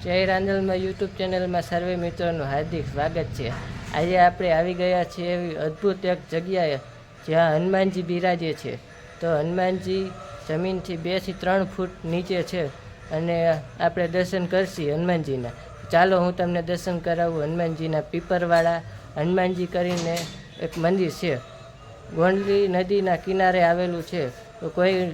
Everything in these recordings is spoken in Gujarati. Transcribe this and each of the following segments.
જય રાંદલમાં યુટ્યુબ ચેનલમાં સર્વે મિત્રોનું હાર્દિક સ્વાગત છે। આજે આપણે આવી ગયા છીએ એવી અદ્ભુત એક જગ્યાએ જ્યાં હનુમાનજી બિરાજે છે। તો હનુમાનજી જમીનથી 2 થી 3 ફૂટ નીચે છે અને આપણે દર્શન કરશી હનુમાનજીના। ચાલો હું તમને દર્શન કરાવું હનુમાનજીના। પીપરવાળા હનુમાનજી કરીને એક મંદિર છે, ગોંડલી નદીના કિનારે આવેલું છે। તો કોઈ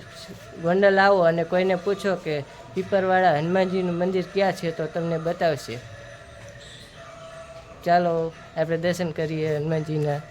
ગોંડલ આવો અને કોઈને પૂછો કે પીપરવાળા હનુમાનજીનું મંદિર ક્યાં છે તો તમને બતાવશે। ચાલો આપણે દર્શન કરીએ હનુમાનજીના।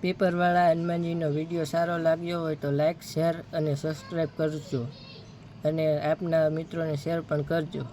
પીપરવાળા હનુમાનજીનો વિડીયો સારો લાગ્યો હોય તો લાઈક, શેર અને સબસ્ક્રાઈબ કરજો અને આપના મિત્રોને શેર પણ કરજો।